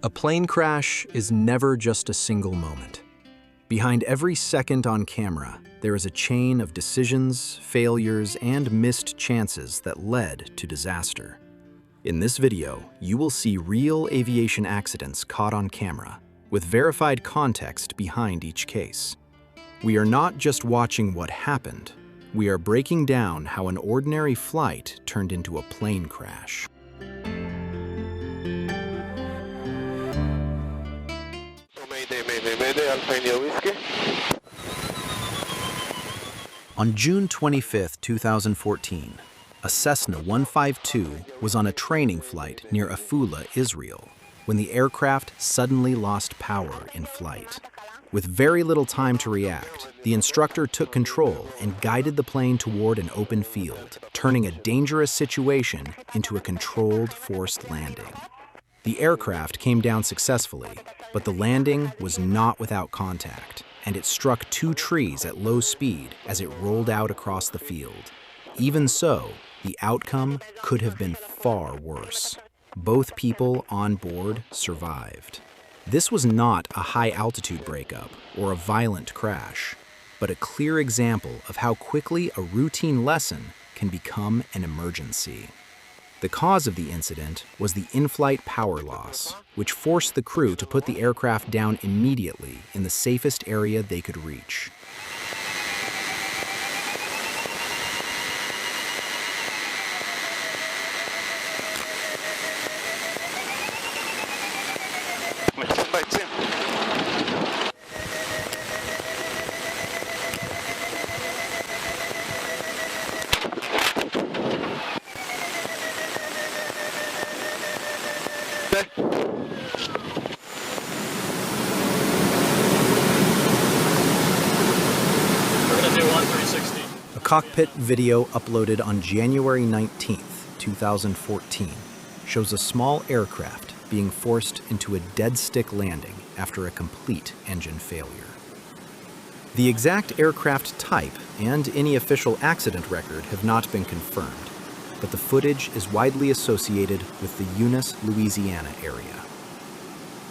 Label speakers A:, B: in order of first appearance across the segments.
A: A plane crash is never just a single moment. Behind every second on camera, there is a chain of decisions, failures, and missed chances that led to disaster. In this video, you will see real aviation accidents caught on camera, with verified context behind each case. We are not just watching what happened, we are breaking down how an ordinary flight turned into a plane crash. On June 25, 2014, a Cessna 152 was on a training flight near Afula, Israel, when the aircraft suddenly lost power in flight. With very little time to react, the instructor took control and guided the plane toward an open field, turning a dangerous situation into a controlled forced landing. The aircraft came down successfully, but the landing was not without contact, and it struck two trees at low speed as it rolled out across the field. Even so, the outcome could have been far worse. Both people on board survived. This was not a high-altitude breakup or a violent crash, but a clear example of how quickly a routine lesson can become an emergency. The cause of the incident was the in-flight power loss, which forced the crew to put the aircraft down immediately in the safest area they could reach. A cockpit video uploaded on January 19, 2014, shows a small aircraft being forced into a dead-stick landing after a complete engine failure. The exact aircraft type and any official accident record have not been confirmed, but the footage is widely associated with the Eunice, Louisiana area.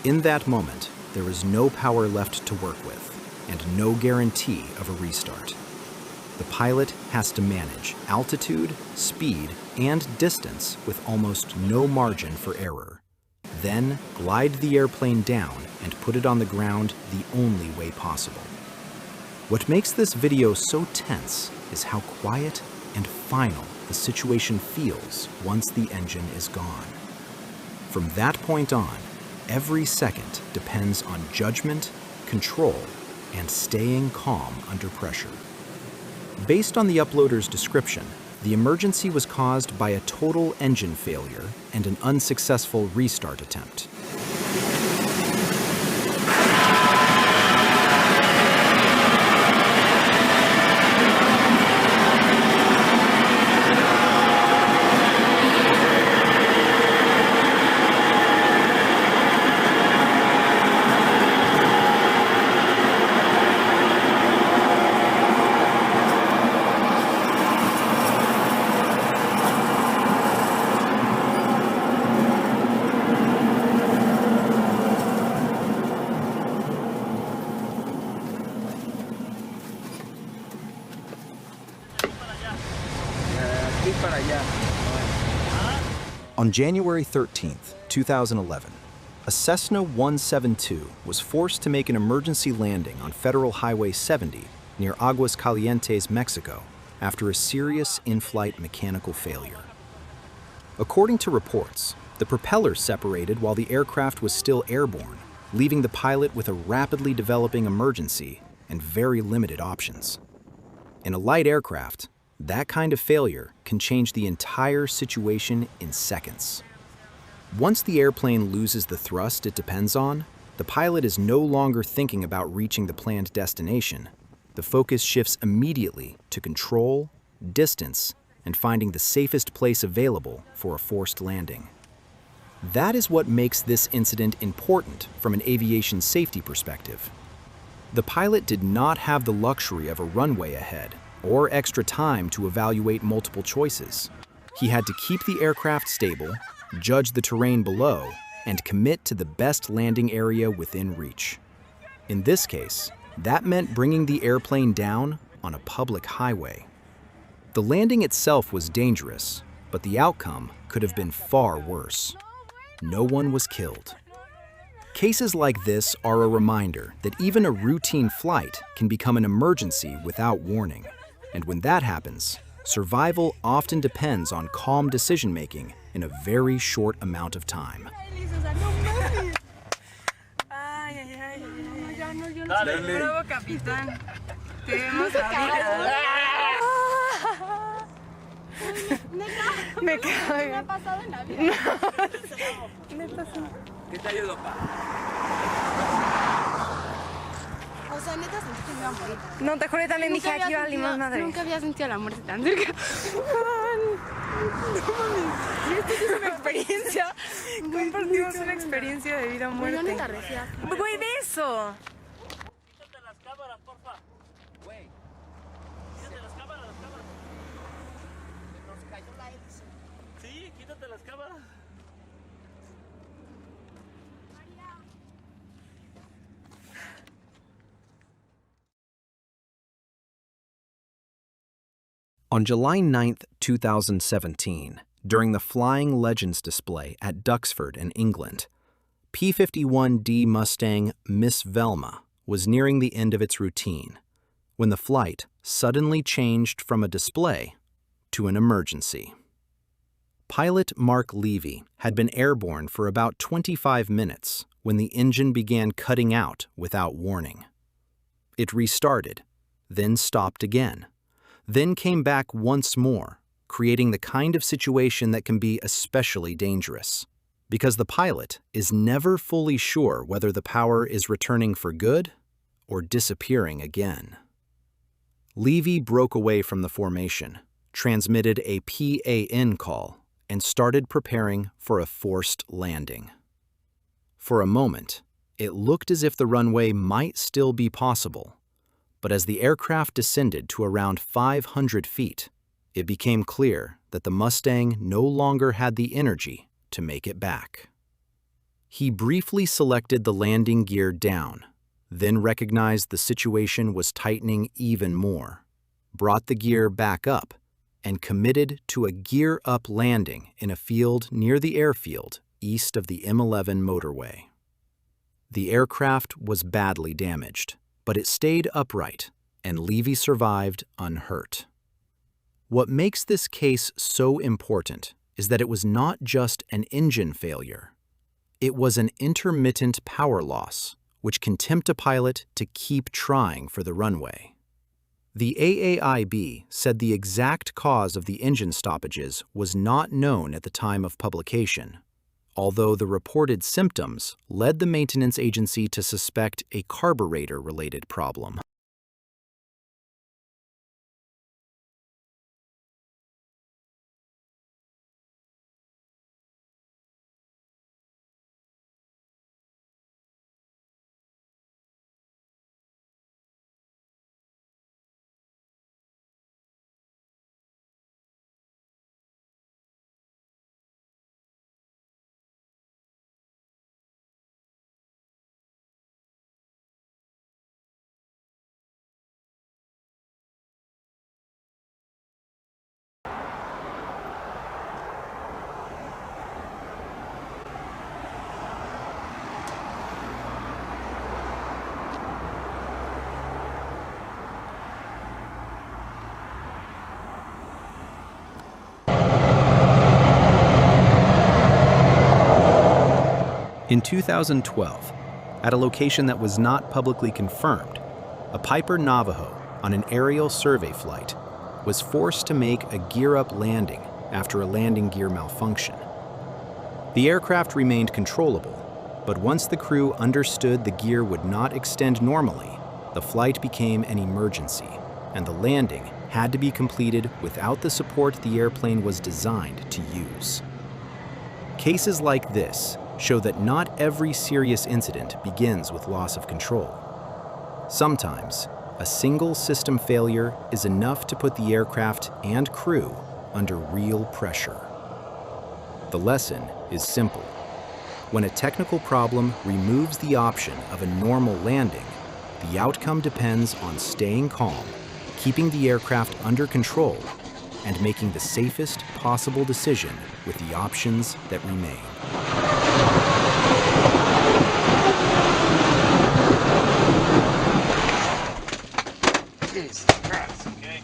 A: In that moment, there is no power left to work with, and no guarantee of a restart. The pilot has to manage altitude, speed, and distance with almost no margin for error. Then glide the airplane down and put it on the ground the only way possible. What makes this video so tense is how quiet and final the situation feels once the engine is gone. From that point on, every second depends on judgment, control, and staying calm under pressure. Based on the uploader's description, the emergency was caused by a total engine failure and an unsuccessful restart attempt. On January 13, 2011, a Cessna 172 was forced to make an emergency landing on Federal Highway 70 near Aguascalientes, Mexico, after a serious in-flight mechanical failure. According to reports, the propeller separated while the aircraft was still airborne, leaving the pilot with a rapidly developing emergency and very limited options. In a light aircraft, that kind of failure can change the entire situation in seconds. Once the airplane loses the thrust it depends on, the pilot is no longer thinking about reaching the planned destination. The focus shifts immediately to control, distance, and finding the safest place available for a forced landing. That is what makes this incident important from an aviation safety perspective. The pilot did not have the luxury of a runway ahead or extra time to evaluate multiple choices. He had to keep the aircraft stable, judge the terrain below, and commit to the best landing area within reach. In this case, that meant bringing the airplane down on a public highway. The landing itself was dangerous, but the outcome could have been far worse. No one was killed. Cases like this are a reminder that even a routine flight can become an emergency without warning. And when that happens, survival often depends on calm decision-making in a very short amount of time.
B: Me cago.
C: ¿Qué te ayudo, pa?
B: O sea, neta sentí que me iba a morir.
D: No, te juro, también dije aquí valimos madre.
B: Nunca había sentido la muerte tan cerca.
D: No mames. Esto es una experiencia. Compartimos una experiencia de vida o muerte.
B: Yo neta recía.
D: Güey, de eso.
C: Quítate las cámaras, porfa. Güey. Quítate las cámaras, Nos cayó la hélice. Sí, quítate las cámaras.
A: On July 9, 2017, during the Flying Legends display at Duxford in England, P-51D Mustang Miss Velma was nearing the end of its routine when the flight suddenly changed from a display to an emergency. Pilot Mark Levy had been airborne for about 25 minutes when the engine began cutting out without warning. It restarted, then stopped again, then came back once more, creating the kind of situation that can be especially dangerous, because the pilot is never fully sure whether the power is returning for good or disappearing again. Levy broke away from the formation, transmitted a PAN call, and started preparing for a forced landing. For a moment, it looked as if the runway might still be possible, but as the aircraft descended to around 500 feet, it became clear that the Mustang no longer had the energy to make it back. He briefly selected the landing gear down, then recognized the situation was tightening even more, brought the gear back up, and committed to a gear-up landing in a field near the airfield east of the M11 motorway. The aircraft was badly damaged, but it stayed upright, and Levy survived unhurt. What makes this case so important is that it was not just an engine failure. It was an intermittent power loss, which can tempt a pilot to keep trying for the runway. The AAIB said the exact cause of the engine stoppages was not known at the time of publication, although the reported symptoms led the maintenance agency to suspect a carburetor-related problem. In 2012, at a location that was not publicly confirmed, a Piper Navajo on an aerial survey flight was forced to make a gear-up landing after a landing gear malfunction. The aircraft remained controllable, but once the crew understood the gear would not extend normally, the flight became an emergency, and the landing had to be completed without the support the airplane was designed to use. Cases like this show that not every serious incident begins with loss of control. Sometimes, a single system failure is enough to put the aircraft and crew under real pressure. The lesson is simple. When a technical problem removes the option of a normal landing, the outcome depends on staying calm, keeping the aircraft under control, and making the safest possible decision with the options that remain.
C: Jesus Christ, okay?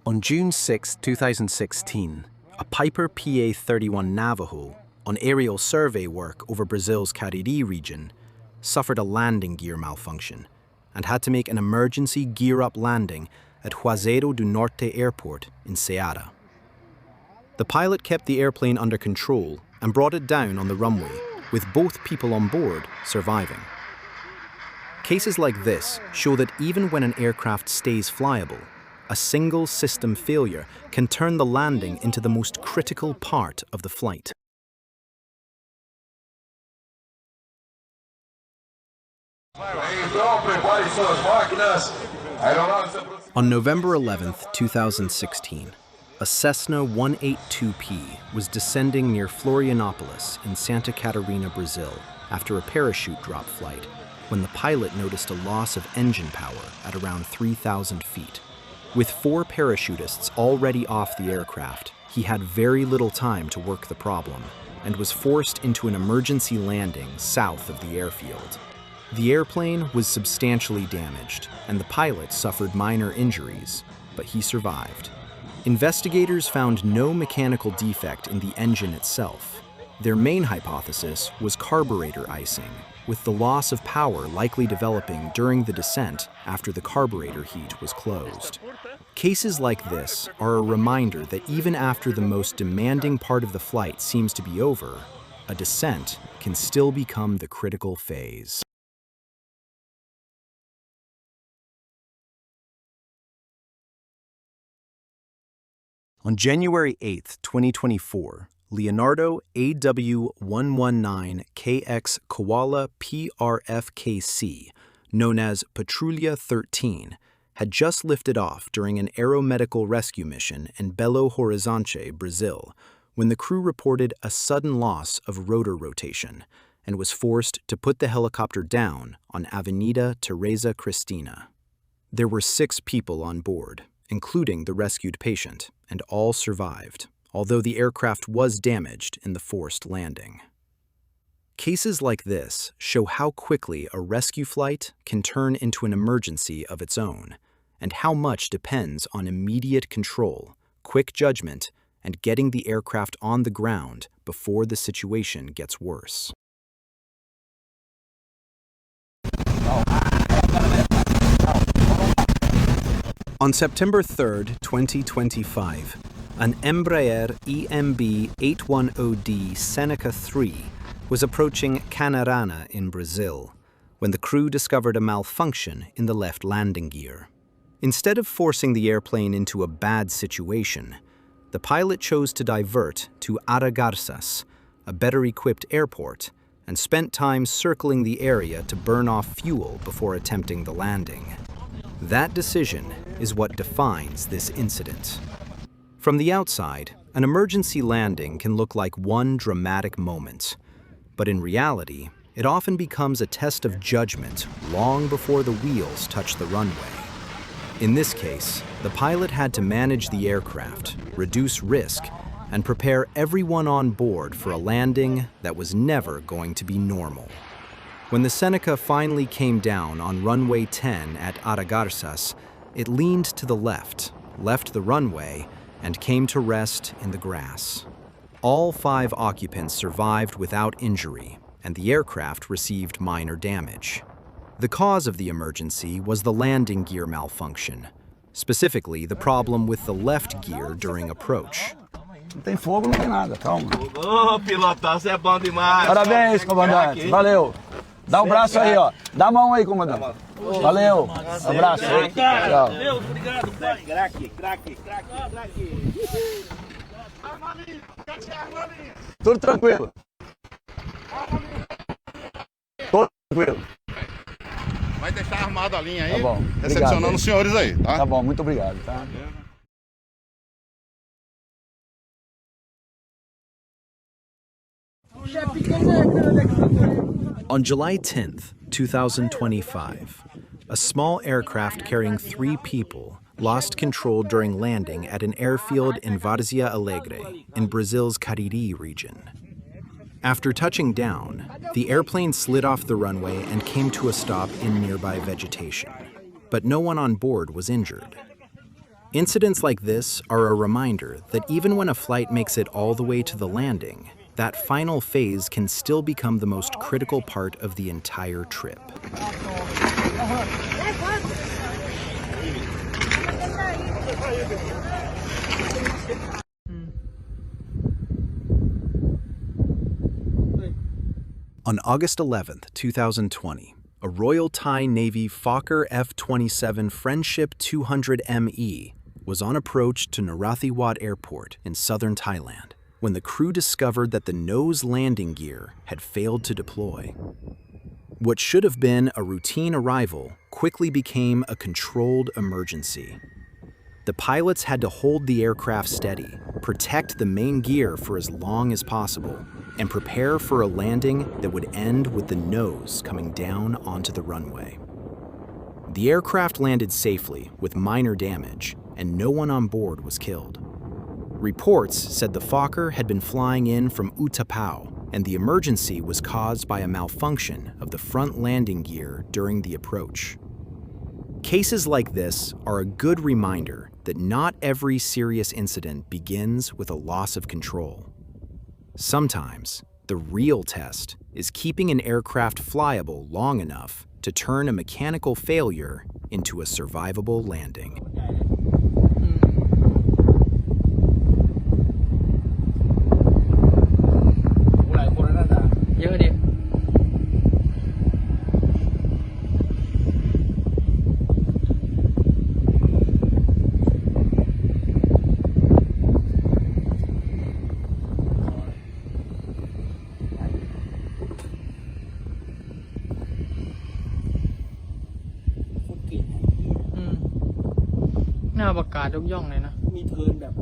A: On June 6, 2016, a Piper PA-31 Navajo, on aerial survey work over Brazil's Cariri region, suffered a landing gear malfunction and had to make an emergency gear-up landing at Juazeiro do Norte airport in Ceará. The pilot kept the airplane under control and brought it down on the runway, with both people on board surviving. Cases like this show that even when an aircraft stays flyable, a single system failure can turn the landing into the most critical part of the flight. On November 11, 2016, a Cessna 182P was descending near Florianópolis in Santa Catarina, Brazil, after a parachute drop flight, when the pilot noticed a loss of engine power at around 3,000 feet. With 4 parachutists already off the aircraft, he had very little time to work the problem and was forced into an emergency landing south of the airfield. The airplane was substantially damaged, and the pilot suffered minor injuries, but he survived. Investigators found no mechanical defect in the engine itself. Their main hypothesis was carburetor icing, with the loss of power likely developing during the descent after the carburetor heat was closed. Cases like this are a reminder that even after the most demanding part of the flight seems to be over, a descent can still become the critical phase. On January 8, 2024, Leonardo AW119KX Koala PRFKC, known as Patrulla 13, had just lifted off during an aeromedical rescue mission in Belo Horizonte, Brazil, when the crew reported a sudden loss of rotor rotation and was forced to put the helicopter down on Avenida Teresa Cristina. There were 6 people on board, including the rescued patient, and all survived, although the aircraft was damaged in the forced landing. Cases like this show how quickly a rescue flight can turn into an emergency of its own, and how much depends on immediate control, quick judgment, and getting the aircraft on the ground before the situation gets worse. On September 3, 2025, an Embraer EMB-810D Seneca III was approaching Canarana in Brazil when the crew discovered a malfunction in the left landing gear. Instead of forcing the airplane into a bad situation, the pilot chose to divert to Aragarças, a better-equipped airport, and spent time circling the area to burn off fuel before attempting the landing. That decision is what defines this incident. From the outside, an emergency landing can look like one dramatic moment, but in reality, it often becomes a test of judgment long before the wheels touch the runway. In this case, the pilot had to manage the aircraft, reduce risk, and prepare everyone on board for a landing that was never going to be normal. When the Seneca finally came down on runway 10 at Aragarças, it leaned to the left the runway, and came to rest in the grass. All 5 occupants survived without injury, and the aircraft received minor damage. The cause of the emergency was the landing gear malfunction, specifically the problem with the left gear during approach.
E: Não tem fogo, não tem nada, calma.
F: Ô, pilotão, você é bom demais.
E: Parabéns, comandante. Valeu. Dá o braço aí, ó. Dá a mão aí, comandante. Valeu. Abraço. Tchau.
C: Deus, obrigado, pai. Craque.
E: Tudo tranquilo. Tudo tranquilo.
G: Vai deixar armado a linha aí,
E: Tá bom.
G: recepcionando
E: Obrigado.
G: os senhores aí, tá?
E: Tá bom, muito obrigado, tá?
A: On July 10th, 2025, a small aircraft carrying 3 people lost control during landing at an airfield in Várzea Alegre in Brazil's Cariri region. After touching down, the airplane slid off the runway and came to a stop in nearby vegetation, but no one on board was injured. Incidents like this are a reminder that even when a flight makes it all the way to the landing, that final phase can still become the most critical part of the entire trip. On August 11th, 2020, a Royal Thai Navy Fokker F-27 Friendship 200ME was on approach to Narathiwat Airport in southern Thailand when the crew discovered that the nose landing gear had failed to deploy. What should have been a routine arrival quickly became a controlled emergency. The pilots had to hold the aircraft steady, protect the main gear for as long as possible, and prepare for a landing that would end with the nose coming down onto the runway. The aircraft landed safely with minor damage, and no one on board was killed. Reports said the Fokker had been flying in from Utapao, and the emergency was caused by a malfunction of the front landing gear during the approach. Cases like this are a good reminder that not every serious incident begins with a loss of control. Sometimes, the real test is keeping an aircraft flyable long enough to turn a mechanical failure into a survivable landing.
D: Hum. หน้าประกาศยกย่องเลยนะ
C: มีเทิร์นแบบ